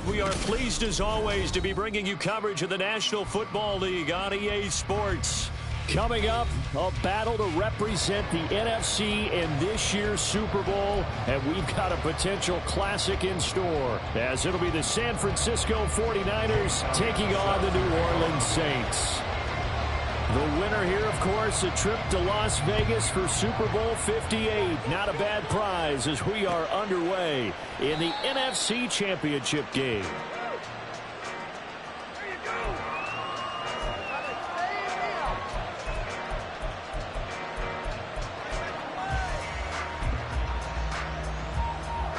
We are pleased, as always, to be bringing you coverage of the National Football League on EA Sports. Coming up, a battle to represent the NFC in this year's Super Bowl, and we've got a potential classic in store, as it'll be the San Francisco 49ers taking on the New Orleans Saints. The winner here, of course, a trip to Las Vegas for Super Bowl 58. Not a bad prize as we are underway in the NFC Championship game.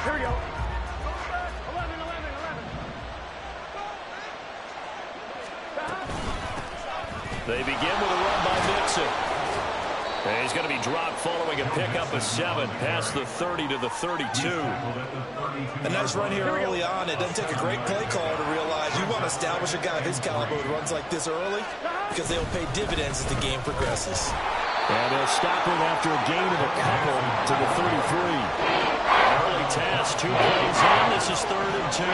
Here we go. They begin with a run by Mixon. And he's going to be dropped following a pickup of 7 past the 30 to the 32. A nice run here early on. It doesn't take a great play caller to realize you want to establish a guy of his caliber who runs like this early because they'll pay dividends as the game progresses. And they'll stop him after a gain of a couple to the 33. Early task, 2 plays in. This is 3rd and 2.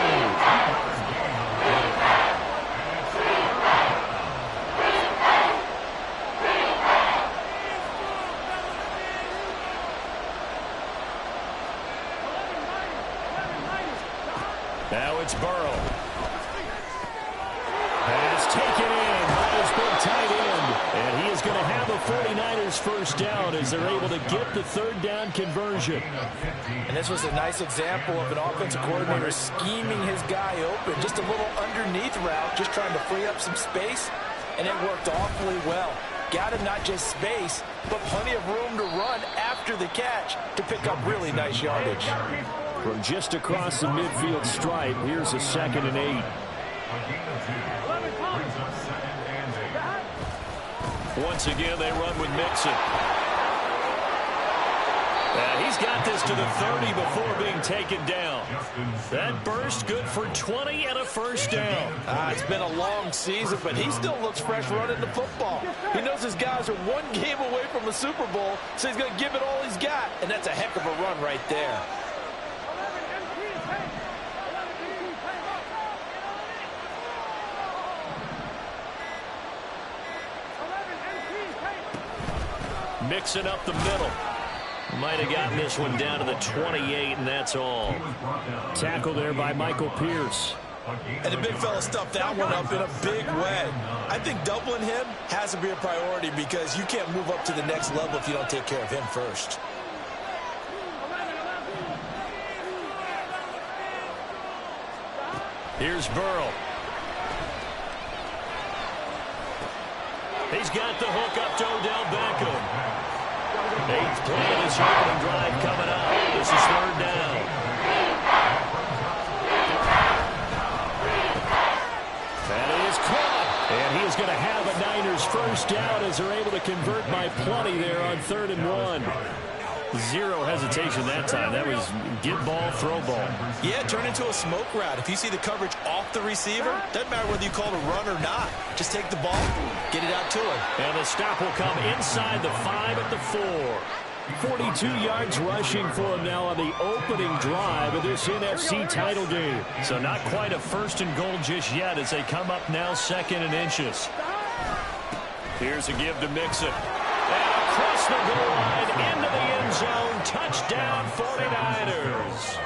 Now it's Burrow. Pass taken in by his big tight end. And he is going to have the 49ers first down as they're able to get the 3rd down conversion. And this was a nice example of an offensive coordinator scheming his guy open. Just a little underneath route, just trying to free up some space. And it worked awfully well. Got him not just space, but plenty of room to run after the catch to pick up really nice yardage. From just across the midfield stripe, here's a 2nd and 8. Once again, they run with Mixon. He's got this to the 30 before being taken down. That burst good for 20 and a first down. It's been a long season, but he still looks fresh running the football. He knows his guys are 1 game away from the Super Bowl, so he's going to give it all he's got. And that's a heck of a run right there. Mixing up the middle. Might have gotten this one down to the 28, and that's all. Tackle there by Michael Pierce. And the big fella stuffed that one up in a big way. I think doubling him has to be a priority because you can't move up to the next level if you don't take care of him first. Here's Burrow. He's got the hook up to Odell Beckham. 8th play of this opening drive coming up. This is 3rd down. That is caught. And he is going to have a Niners first down as they're able to convert by plenty there on 3rd and 1. Zero hesitation that time. That was get ball, throw ball. Yeah, turn into a smoke route. If you see the coverage off the receiver, doesn't matter whether you call it a run or not. Just take the ball, get it out to him. And the stop will come inside the 5 at the 4. 42 yards rushing for him now on the opening drive of this NFC title game. So not quite a 1st and goal just yet as they come up now 2nd and inches. Here's a give to Mixon. And across the goal line into the end zone. Touchdown 49ers.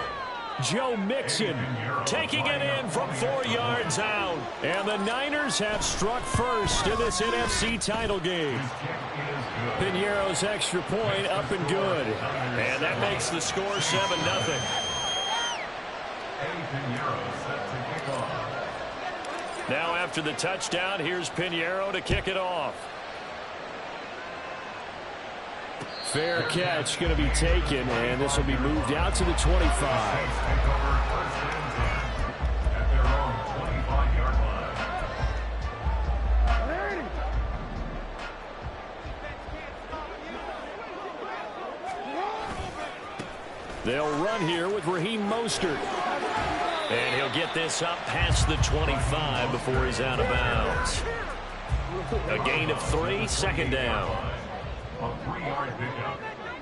Joe Mixon taking it in from 4 yards out. And the Niners have struck first in this NFC title game. Piñeiro's extra point up and good. And that makes the score 7-0. Now after the touchdown, here's Pinheiro to kick it off. Fair catch going to be taken, and this will be moved out to the 25. They'll run here with Raheem Mostert. And he'll get this up past the 25 before he's out of bounds. A gain of 3, second down. A 3-yard pickup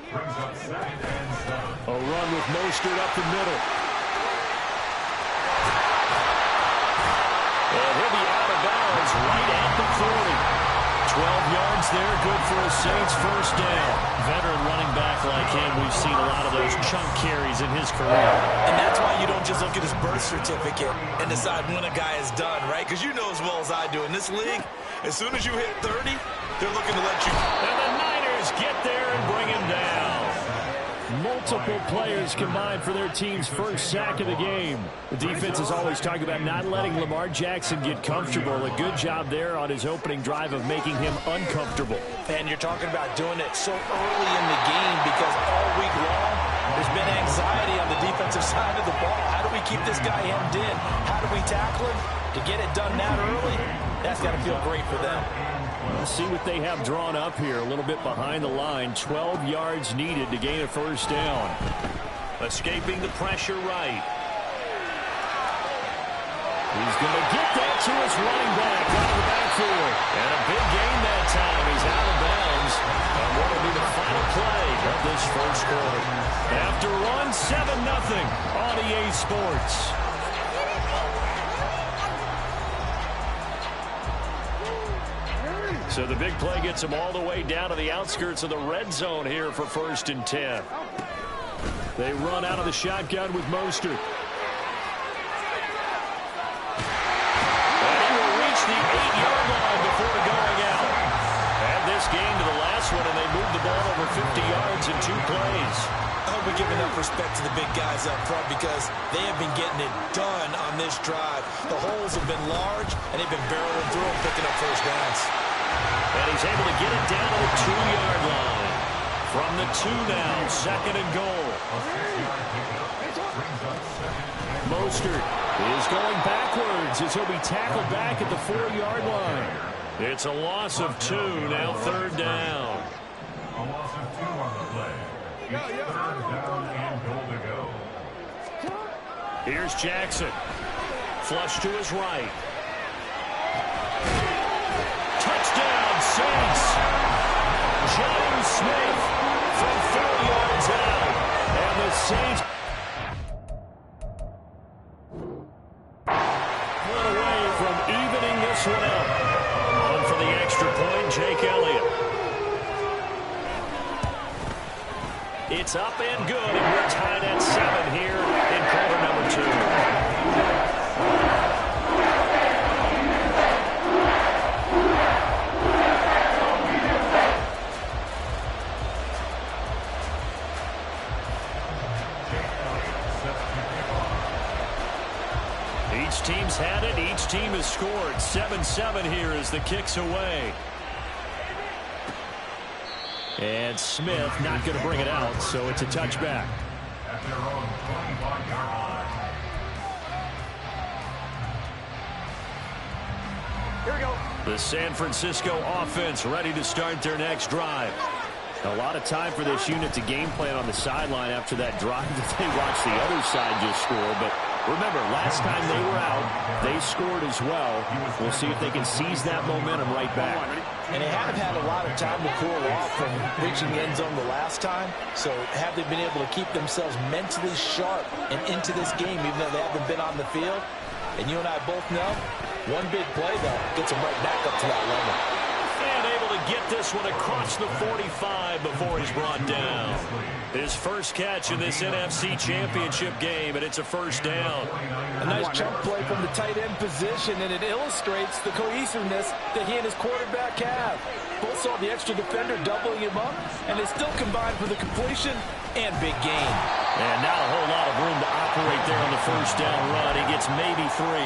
brings up 2nd and 7. A run with Mostert up the middle. And he'll be out of bounds right at the 40. 12 yards there, good for a Saints first down. Veteran running back like him, we've seen a lot of those chunk carries in his career. And that's why you don't just look at his birth certificate and decide when a guy is done, right? Because you know as well as I do, in this league, as soon as you hit 30, they're looking to let you. And the Niners get there and bring him down. Multiple players combined for their team's first sack of the game. The defense is always talking about not letting Lamar Jackson get comfortable. A good job there on his opening drive of making him uncomfortable. And you're talking about doing it so early in the game because all week long there's been anxiety on the defensive side of the ball. How do we keep this guy hemmed in? How do we tackle him? To get it done that early, that's got to feel great for them. Let's see what they have drawn up here. A little bit behind the line. 12 yards needed to gain a first down. Escaping the pressure right. He's going to get that to his running back out of the backfield. And a big gain that time. He's out of bounds. And what will be the final play of this first quarter? After one, 7-0 on EA Sports. So the big play gets him all the way down to the outskirts of the red zone here for 1st and 10. They run out of the shotgun with Mostert. And he will reach the 8-yard line before going out. Add this game to the last one, and they moved the ball over 50 yards in 2 plays. I hope we give enough respect to the big guys up front because they have been getting it done on this drive. The holes have been large, and they've been barreling through and picking up first downs. And he's able to get it down to the 2-yard line. From the 2 now, 2nd and goal. Mostert is going backwards as he'll be tackled back at the 4-yard line. It's a loss of 2, now 3rd down. A loss of 2 on the play. It's 3rd down and goal to go. Here's Jackson. Flush to his right. Touchdown, Saints. James Smith from 4 yards out. And the Saints went away from evening this one up. On for the extra point, Jake Elliott. It's up and good, and we're tied at 7 here in quarter number 2. Each team's had it. Each team has scored. 7-7 here as the kick's away. And Smith not going to bring it out, so it's a touchback. At their own 25-yard line. Here we go. The San Francisco offense ready to start their next drive. A lot of time for this unit to game plan on the sideline after that drive that they watched the other side just score. But remember, last time they were out, they scored as well. We'll see if they can seize that momentum right back. And they haven't had a lot of time to cool off from reaching the end zone the last time. So have they been able to keep themselves mentally sharp and into this game, even though they haven't been on the field? And you and I both know, one big play, though, gets them right back up to that level. And able to get this one across the 45 before he's brought down. His first catch in this NFC Championship game, and it's a first down. A nice chunk play from the tight end position, and it illustrates the cohesiveness that he and his quarterback have. Both saw the extra defender doubling him up, and they still combined for the completion and big gain. And not a whole lot of room to operate there on the first down run. He gets maybe 3.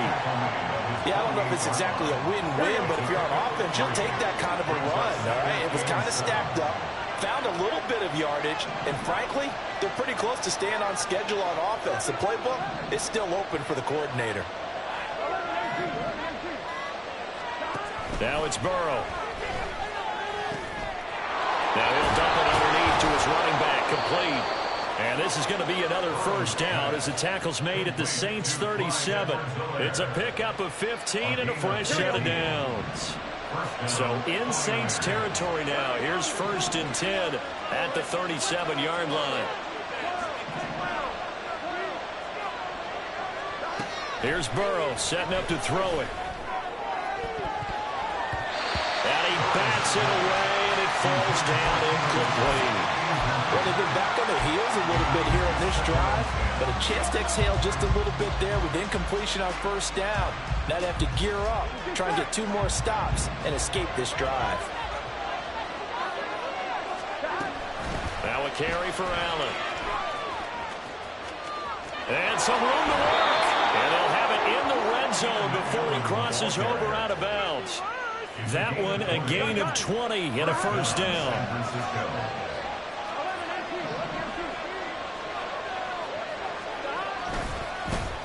Yeah, I don't know if it's exactly a win-win, but if you're on offense, you'll take that kind of a run, all right? It was kind of stacked up, found a little bit of yardage, and frankly, they're pretty close to staying on schedule on offense. The playbook is still open for the coordinator. Now it's Burrow. Now he'll dump it underneath to his running back, complete. And this is going to be another first down as the tackle's made at the Saints 37. It's a pickup of 15 and a fresh set of downs. So in Saints territory now. Here's 1st and 10 at the 37-yard line. Here's Burrow setting up to throw it. And he bats it away, and it falls down incomplete. Well, they've been back on their heels a little bit here on this drive, but a chance to exhale just a little bit there with incompletion on first down. Now they have to gear up, try and get 2 more stops, and escape this drive. Now a carry for Allen. And some room to work. And they'll have it in the red zone before he crosses over out of bounds. That one a gain of 20 and a first down.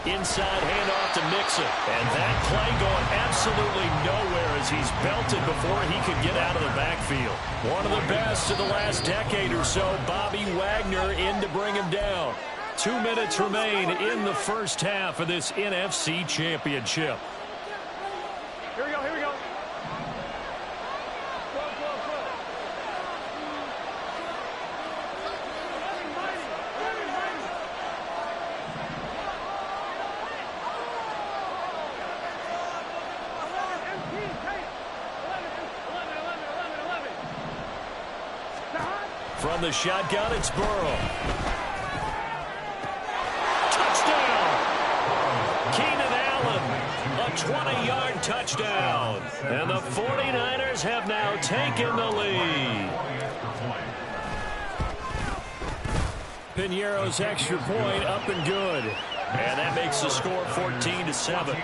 Inside handoff to Mixon. And that play going absolutely nowhere as he's belted before he could get out of the backfield. One of the best of the last decade or so, Bobby Wagner in to bring him down. 2 minutes remain in the first half of this NFC Championship. Here we go, here we go. From the shotgun, it's Burrow. Touchdown! Keenan Allen, a 20-yard touchdown. And the 49ers have now taken the lead. Piñeiro's extra point up and good. And that makes the score 14-7.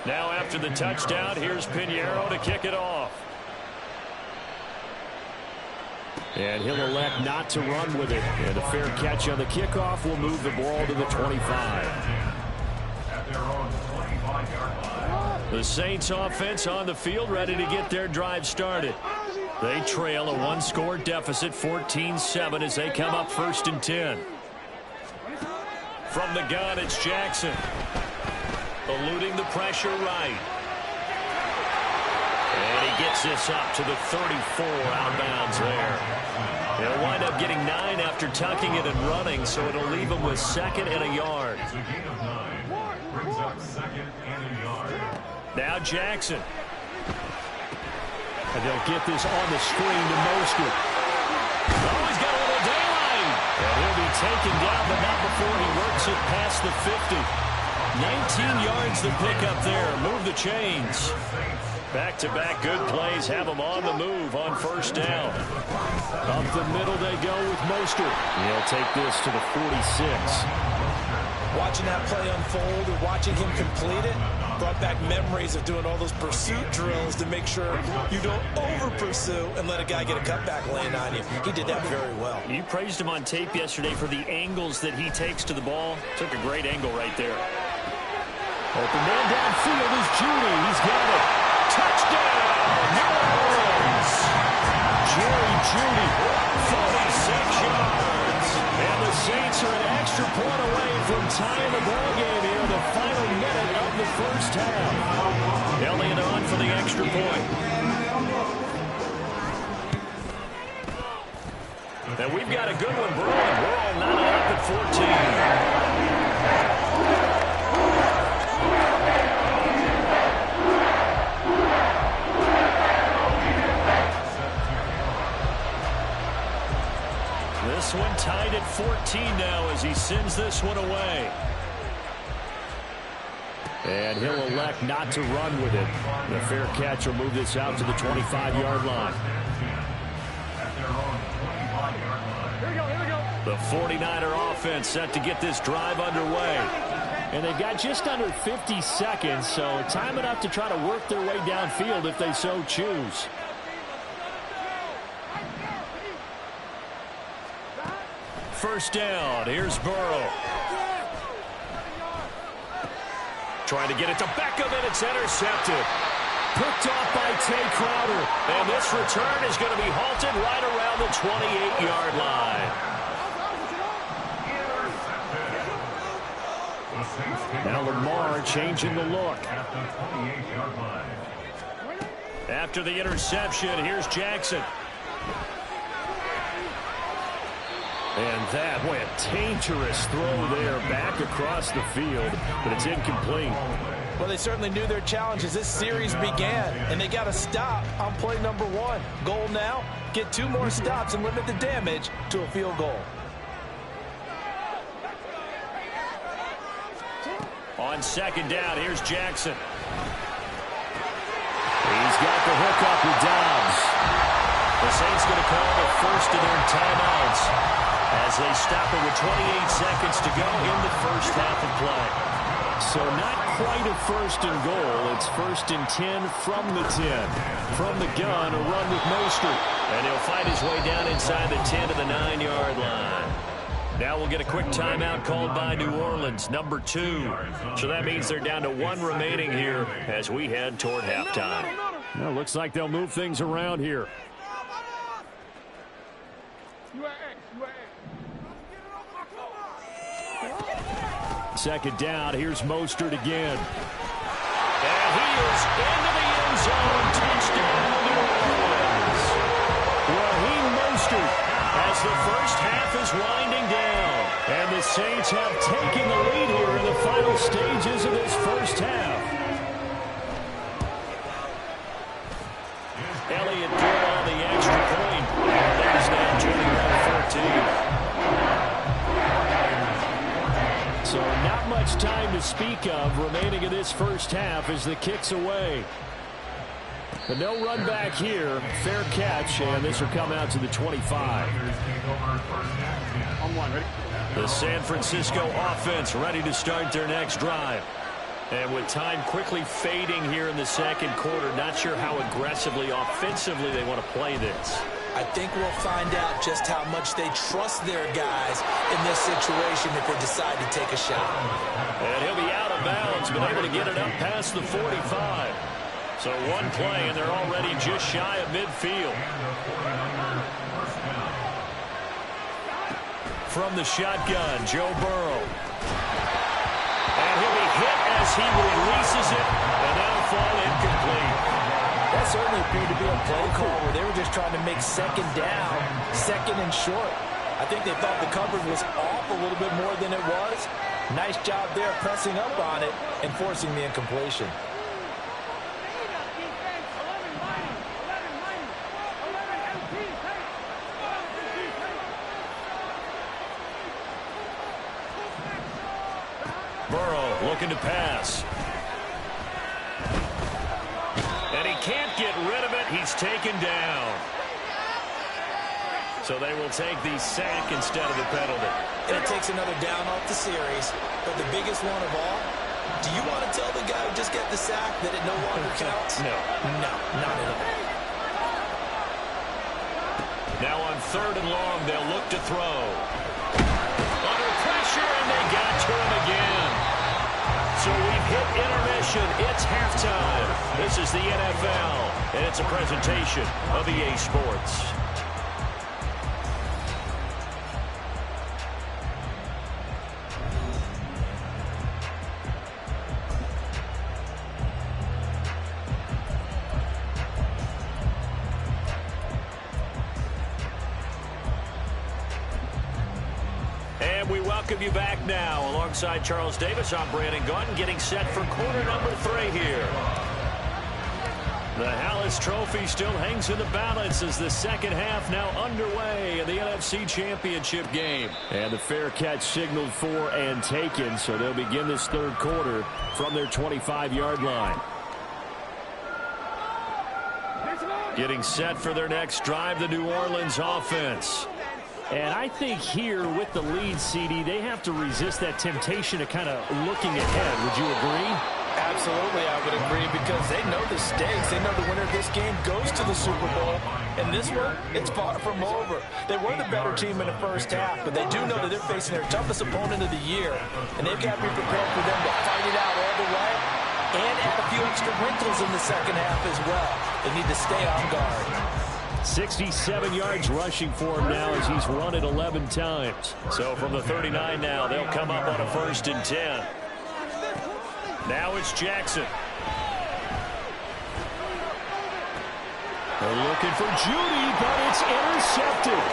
Now after the touchdown, here's Piñeiro to kick it off. And he'll elect not to run with it. And a fair catch on the kickoff will move the ball to the 25. The Saints offense on the field ready to get their drive started. They trail a 1-score deficit, 14-7, as they come up 1st and 10. From the gun, it's Jackson. Eluding the pressure right. And he gets this up to the 34 outbounds there. They'll wind up getting 9 after tucking it and running, so it'll leave them with 2nd and a yard. Now Jackson. And they'll get this on the screen to Mostert. Oh, he's got a little daylight. And he'll be taken down, but not before he works it past the 50. 19 yards the pickup there. Move the chains. Back-to-back good plays have them on the move on first down. Up the middle they go with Mostert. He'll take this to the 46. Watching that play unfold and watching him complete it brought back memories of doing all those pursuit drills to make sure you don't over-pursue and let a guy get a cutback laying on you. He did that very well. You praised him on tape yesterday for the angles that he takes to the ball. Took a great angle right there. Open man downfield is Judy. He's got it. Touchdown, New Orleans. Jerry Judy, 46 yards. And the Saints are an extra point away from tying the ball game here in the final minute of the first half. Elliott on for the extra point. And we've got a good one brewing. We're all knotted up at 14. This one tied at 14 now as he sends this one away. And he'll elect not to run with it. The fair catch will move this out to the 25-yard line. The 49er offense set to get this drive underway. And they've got just under 50 seconds, so time enough to try to work their way downfield if they so choose. First down, here's Burrow. Trying to get it to Beckham, and it's intercepted. Picked off by Tay Crowder. And this return is going to be halted right around the 28-yard line. Now Lamar changing the look. After the interception, here's Jackson. And that went dangerous throw there back across the field, but it's incomplete. Well, they certainly knew their challenge as this series began, and they got to stop on play number 1. Goal now, get 2 more stops and limit the damage to a field goal. On second down, here's Jackson. He's got the hook up with Dobbs. The Saints going to call the first of their timeouts as they stop it with 28 seconds to go in the first half of play. So not quite a first and goal. It's first and 10 from the 10. From the gun, a run with Mostert. And he'll fight his way down inside the 10 to the 9-yard line. Now we'll get a quick timeout called by New Orleans, number 2. So that means they're down to 1 remaining here as we head toward halftime. Well, looks like they'll move things around here. Second down, here's Mostert again. And he is into the end zone. Touchdown, New Orleans. Raheem Mostert as the first half is winding down. And the Saints have taken the lead here in the final stages of this first half. Elliott good on the extra point. And there's now 21-14. So not much time to speak of remaining in this first half as the kick's away. But no run back here. Fair catch, and this will come out to the 25. The San Francisco offense ready to start their next drive. And with time quickly fading here in the second quarter, not sure how aggressively, offensively they want to play this. I think we'll find out just how much they trust their guys in this situation if they decide to take a shot. And he'll be out of bounds, but able to get it up past the 45. So one play, and they're already just shy of midfield. From the shotgun, Joe Burrow. And he'll be hit as he releases it, and that'll fall incomplete. That certainly appeared to be a play call where they were just trying to make second down, second and short. I think they thought the coverage was off a little bit more than it was. Nice job there pressing up on it and forcing the incompletion. Burrow looking to pass. And he can't get rid of it. He's taken down. So they will take the sack instead of the penalty. And it takes another down off the series. But the biggest one of all, do you want to tell the guy who just got the sack that it no longer counts? No. No, not at all. Now on 3rd and long, they'll look to throw. Under pressure, and they got to him again. So we've hit intermission. It's halftime. This is the NFL, and it's a presentation of EA Sports. You back now alongside Charles Davis. I'm Brandon Gaudin getting set for quarter number 3 here. The Hallis Trophy still hangs in the balance as the second half now underway in the NFC Championship game. And the fair catch signaled for and taken, so they'll begin this third quarter from their 25-yard line. Getting set for their next drive, the New Orleans offense. And I think here with the lead, CD, they have to resist that temptation of kind of looking ahead. Would you agree? Absolutely, I would agree, because they know the stakes. They know the winner of this game goes to the Super Bowl. And this one, it's far from over. They were the better team in the first half, but they do know that they're facing their toughest opponent of the year. And they've got to be prepared for them to fight it out all the way and add a few extra wrinkles in the second half as well. They need to stay on guard. 67 yards rushing for him now as he's run it 11 times. So from the 39 now, they'll come up on a 1st and 10. Now it's Jackson. They're looking for Judy, but it's intercepted.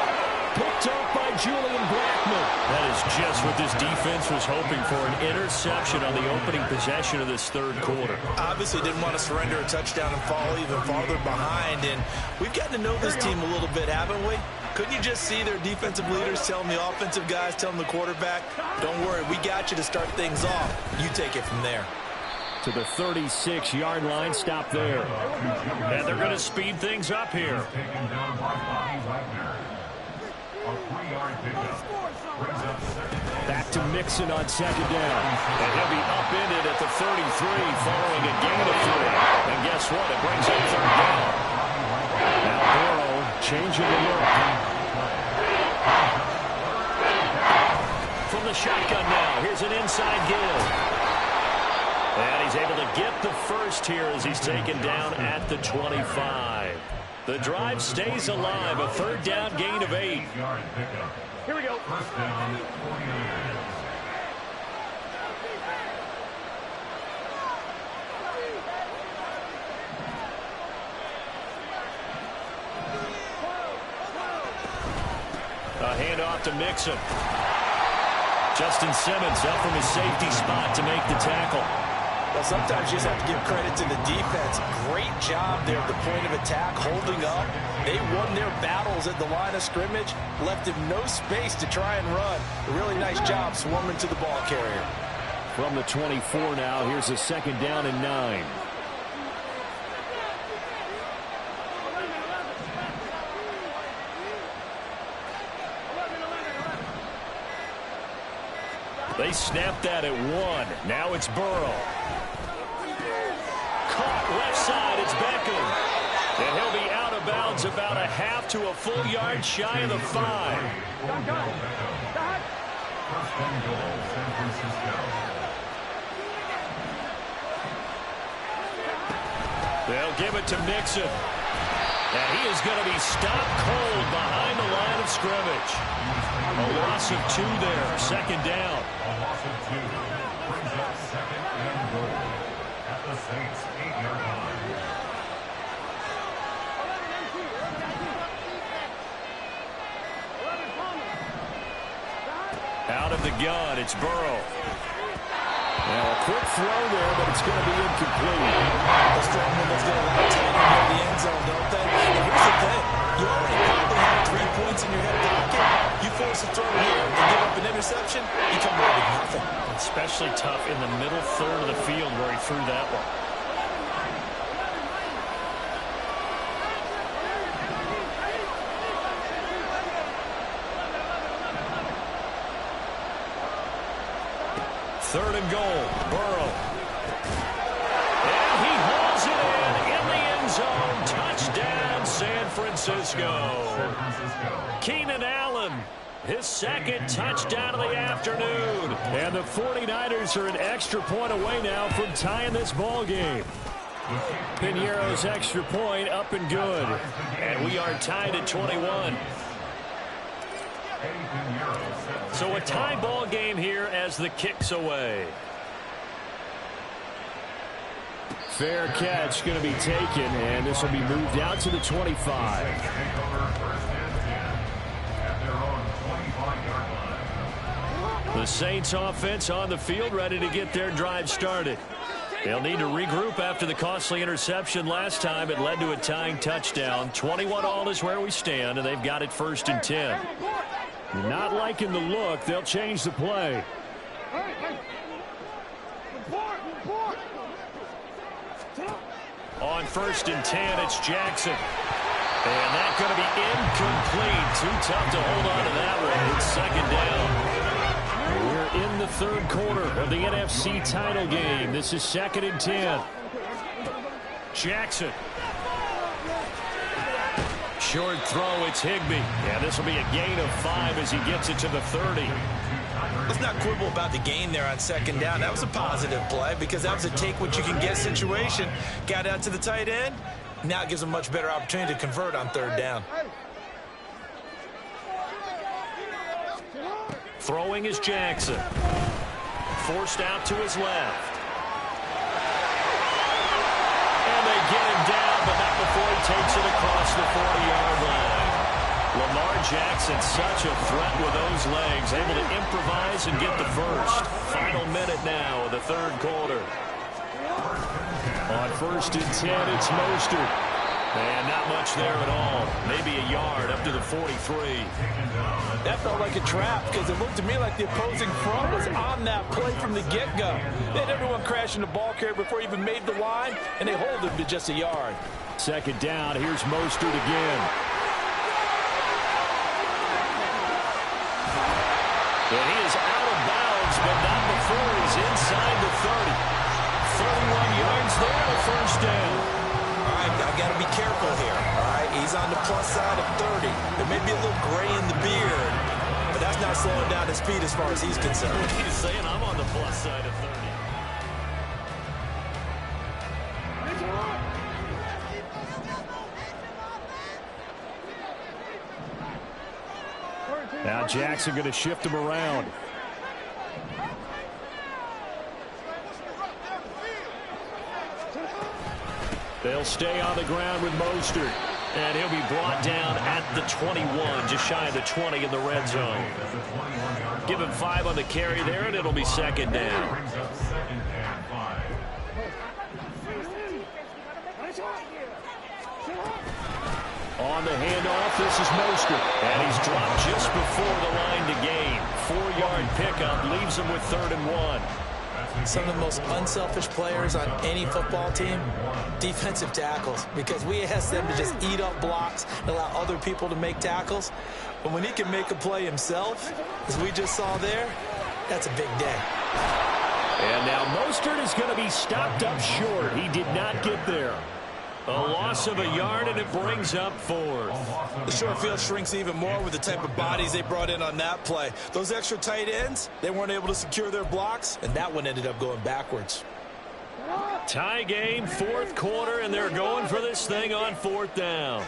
Picked up by Julian Blackman. That is just what this defense was hoping for, an interception on the opening possession of this third quarter. Obviously didn't want to surrender a touchdown and fall even farther behind. And we've gotten to know this team a little bit, haven't we? Couldn't you just see their defensive leaders telling the offensive guys, telling the quarterback, don't worry, we got you to start things off. You take it from there. To the 36-yard line, stop there. And they're going to speed things up here. Back to Mixon on 2nd down. And he'll be upended at the 33 following a gain of 3. And guess what? It brings up 3rd down. Now Burrow changing the look. From the shotgun now, here's an inside give. And he's able to get the first here as he's taken down at the 25. The drive stays alive. A 3rd down gain of 8. Here we go. A handoff to Mixon. Justin Simmons up from his safety spot to make the tackle. Well, sometimes you just have to give credit to the defense. Great job there at the point of attack, holding up. They won their battles at the line of scrimmage, left him no space to try and run. A really nice job swarming to the ball carrier. From the 24 now, here's a 2nd down and 9. They snapped that at 1. Now it's Burrow. Caught left side. It's Beckham. And he'll be out of bounds about a half to a full yard shy of the 5. They'll give it to Mixon. And he is going to be stopped cold behind the line of scrimmage. A loss of 2 there. 2nd down. A loss of 2 brings up 2nd and goal at the Saints' 8-yard line. Out of the gun, it's Burrow. Now a quick throw there, but it's going to be incomplete. The strong one that's going to allow tight end near the end zone, don't they? And here's the thing. You already probably have 3 points in your head pocket. You force a throw here and give up an interception, you come away with nothing. Especially tough in the middle third of the field where he threw that one. Third and goal, Burrow. And he hauls it in the end zone. Touchdown, San Francisco. Keenan Allen, his 2nd touchdown of the afternoon. And the 49ers are an extra point away now from tying this ball game. Piñeiro's extra point up and good. And we are tied at 21. So a tie ball game here as the kick's away. Fair catch going to be taken, and this will be moved out to the 25. The Saints offense on the field, ready to get their drive started. They'll need to regroup after the costly interception last time. It led to a tying touchdown. 21-all is where we stand, and they've got it 1st and 10. Not liking the look. They'll change the play. On 1st and 10, it's Jackson. And that's going to be incomplete. Too tough to hold on to that one. It's second down. We're in the third quarter of the NFC title game. This is 2nd and 10. Jackson. Short throw, it's Higbee. Yeah, this will be a gain of 5 as he gets it to the 30. Let's not quibble about the gain there on second down. That was a positive play because that was a take-what-you-can-get situation. Got out to the tight end. Now it gives him a much better opportunity to convert on third down. Throwing is Jackson. Forced out to his left. And they get him down, but not before he takes it across the 40-yard line. Lamar Jackson, such a threat with those legs, able to improvise and get the first. Final minute now of the third quarter. On 1st and 10, it's Mostert. And not much there at all. Maybe a yard up to the 43. That felt like a trap because it looked to me like the opposing front was on that play from the get-go. They had everyone crashing the ball carrier before he even made the line, and they hold him to just a yard. Second down, here's Mostert again. And he is out of bounds, but not before he's inside the 30. 31 yards there, a first down. All right, I've got to be careful here. All right, he's on the plus side of 30. There may be a little gray in the beard, but that's not slowing down his speed as far as he's concerned. He's saying I'm on the plus side of 30. Now Jackson going to shift him around. They'll stay on the ground with Mostert. And he'll be brought down at the 21, just shy of the 20 in the red zone. Give him 5 on the carry there, and it'll be second down. On the handoff, this is Mostert. And he's dropped just before the line to gain. 4-yard pickup leaves him with 3rd and 1. Some of the most unselfish players on any football team, defensive tackles, because we ask them to just eat up blocks and allow other people to make tackles. But when he can make a play himself, as we just saw there, that's a big day. And now Mostert is going to be stopped up short. He did not get there. A loss of a yard, and it brings up 4th. The short field shrinks even more with the type of bodies they brought in on that play. Those extra tight ends, they weren't able to secure their blocks, and that one ended up going backwards. Tie game, 4th quarter, and they're going for this thing on 4th down.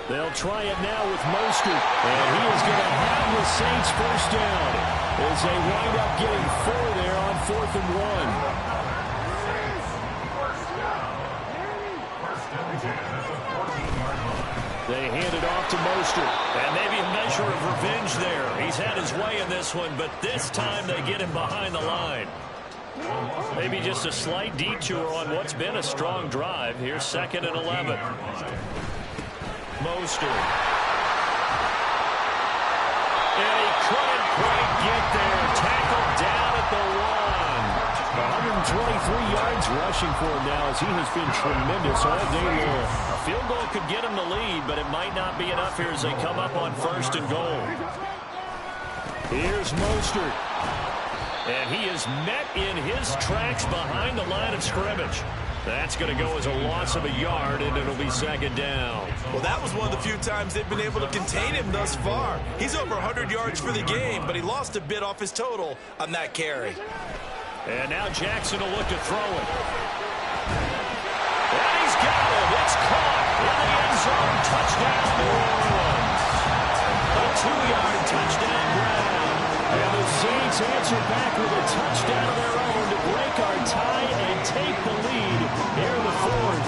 They'll try it now with Mostert, and he is going to have the Saints first down as they wind up getting 4 there on 4th and 1. They hand it off to Mostert, and maybe a measure of revenge there. He's had his way in this one, but this time they get him behind the line. Maybe just a slight detour on what's been a strong drive. Here's 2nd and 11. Mostert. And he couldn't quite get there. Tackled down at the 1. 123 yards rushing for him now as he has been tremendous all day long. A field goal could get him the lead, but it might not be enough here as they come up on 1st and goal. Here's Mostert. And he is met in his tracks behind the line of scrimmage. That's going to go as a loss of a yard, and it'll be 2nd down. Well, that was one of the few times they've been able to contain him thus far. He's over 100 yards for the game, but he lost a bit off his total on that carry. And now Jackson will look to throw it. And he's got it. It's caught in the end zone. Touchdown, New Orleans. A 2-yard touchdown grab. And the Saints answer back with a touchdown of their own to break our tie and take the lead here in the 4th.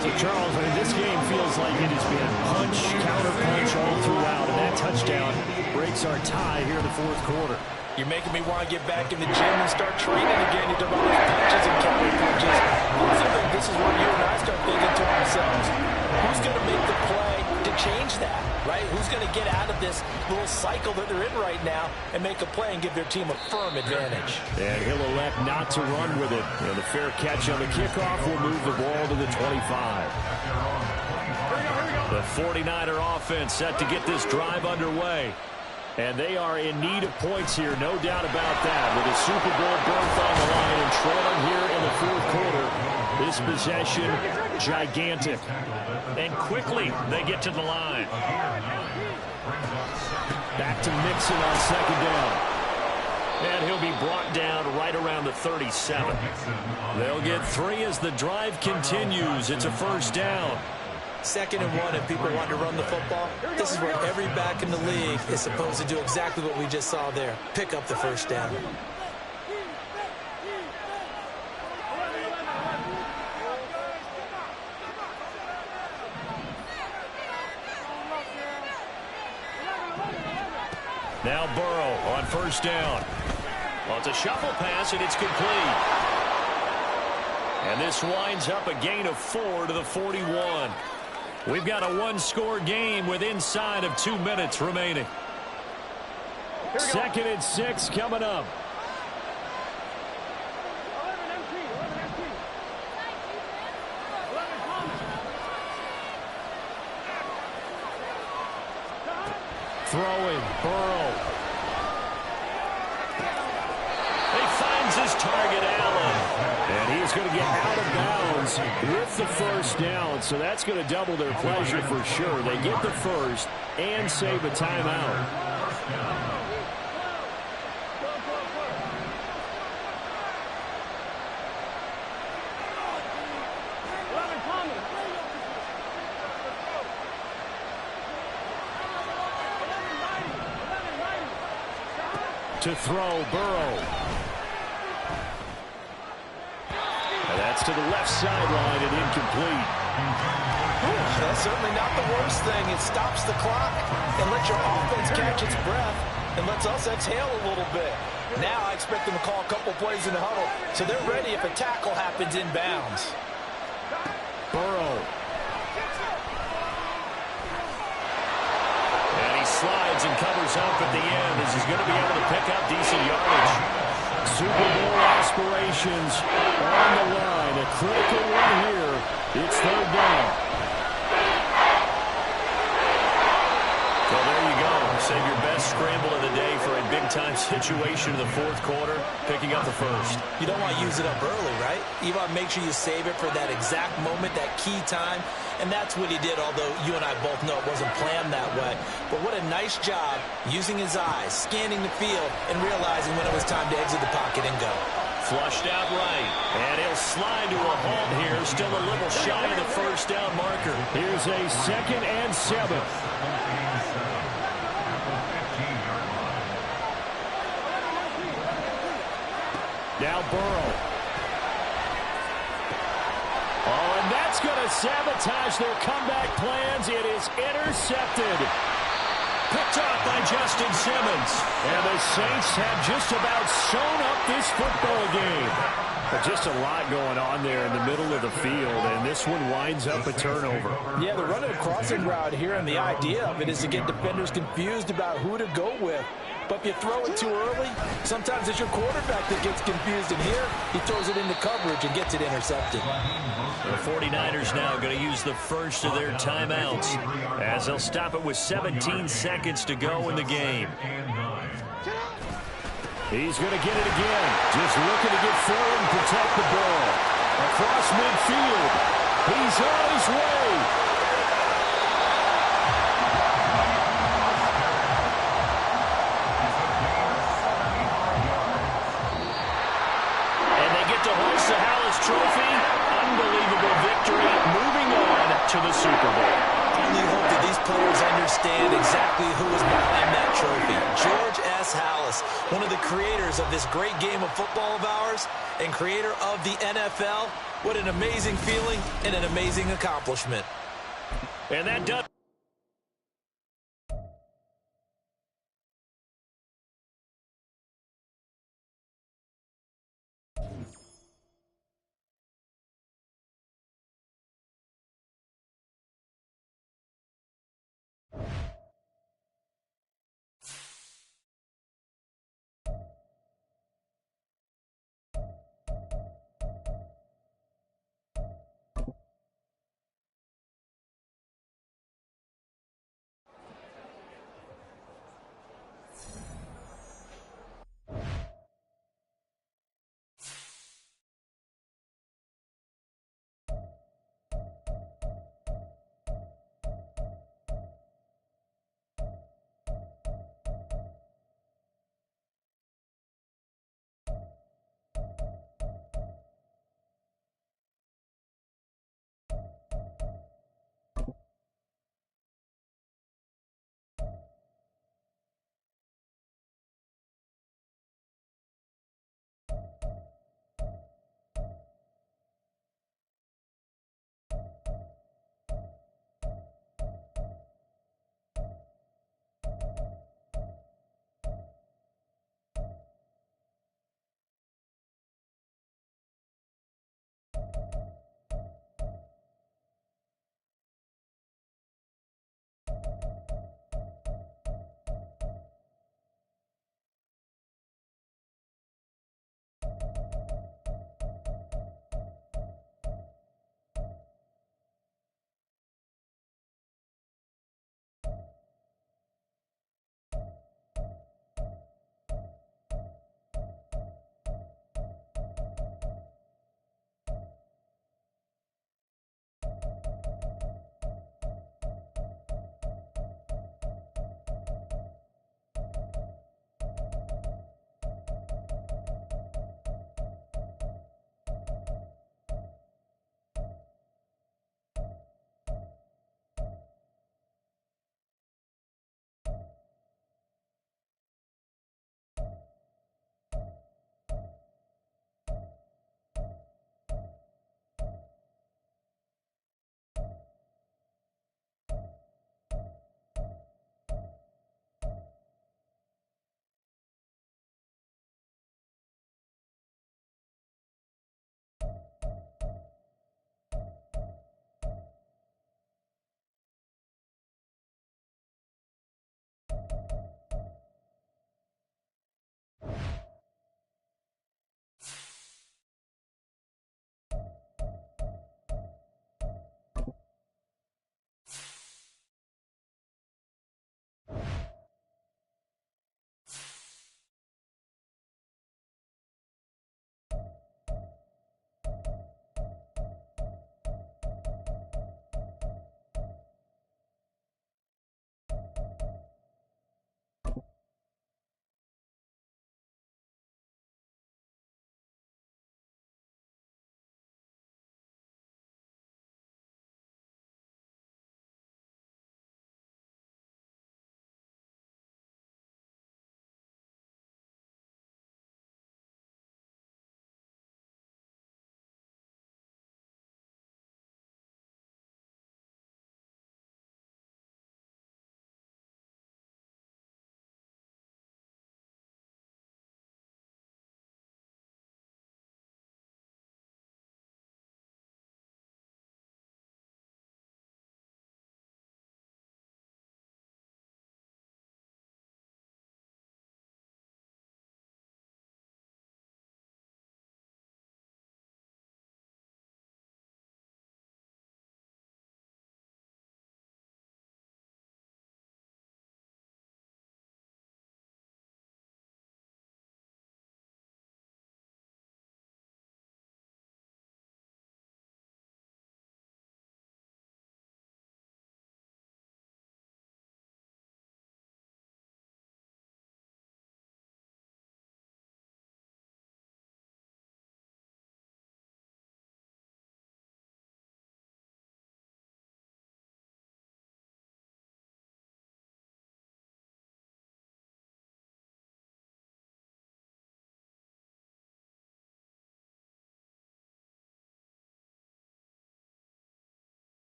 So, Charles, I mean, this game feels like it has been punch, counter-punch all throughout, and that touchdown breaks our tie here in the 4th quarter. You're making me want to get back in the gym and start training again. You talk about those punches and counter-punches. This is where you and I start thinking to ourselves, who's going to make the play to change that, right? Who's going to get out of this little cycle that they're in right now and make a play and give their team a firm advantage? And he'll elect not to run with it. And the fair catch on the kickoff will move the ball to the 25. The 49er offense set to get this drive underway. And they are in need of points here, no doubt about that. With a Super Bowl berth on the line and trailing here in the fourth quarter, this possession gigantic. And quickly they get to the line. Back to Mixon on second down. And he'll be brought down right around the 37. They'll get 3 as the drive continues. It's a first down. 2nd and 1, if people want to run the football, this is where every back in the league is supposed to do exactly what we just saw there. Pick up the first down. Now Burrow on first down. Well, it's a shuffle pass, and it's complete. And this winds up a gain of 4 to the 41. We've got a one-score game with inside of 2 minutes remaining. 2nd and 6 coming up. Throwing, Burrow. He finds his target, Allen. And he's going to get out of bounds with the first down. So that's going to double their pleasure for sure. They get the first and save a timeout. To throw, Burrow. And that's to the left sideline and incomplete. That's certainly not the worst thing. It stops the clock and lets your offense catch its breath and lets us exhale a little bit. Now I expect them to call a couple plays in the huddle so they're ready if a tackle happens inbounds. Burrow. Slides and covers up at the end as he's going to be able to pick up decent yardage. Super Bowl aspirations on the line. A critical one here. It's third down. Well, there you go. Save your best scramble of the day for a big-time situation in the fourth quarter, picking up the first. You don't want to use it up early, right? You want to make sure you save it for that exact moment, that key time. And that's what he did, although you and I both know it wasn't planned that way. But what a nice job using his eyes, scanning the field, and realizing when it was time to exit the pocket and go. Flushed out right. And he'll slide to a halt here, still a little shy of the first down marker. Here's a 2nd and 7. Now Burrow. Oh, and that's going to sabotage their comeback plans. It is intercepted. Picked off by Justin Simmons. And the Saints have just about sewn up this football game. But just a lot going on there in the middle of the field, and this one winds up a turnover. Yeah, they're running a crossing route here, and the idea of it is to get defenders confused about who to go with. But if you throw it too early, sometimes it's your quarterback that gets confused, and here he throws it into coverage and gets it intercepted. The 49ers now going to use the first of their timeouts as they'll stop it with 17 seconds to go in the game. He's going to get it again. Just looking to get forward and protect the ball. Across midfield. He's on his way. And they get to hoist the Hallis Trophy. Unbelievable victory. Moving on to the Super Bowl. I only hope that these players understand exactly who is behind that trophy. George S. Hallis, one of the creators of this great game of football of ours and creator of the NFL. What an amazing feeling and an amazing accomplishment. And that does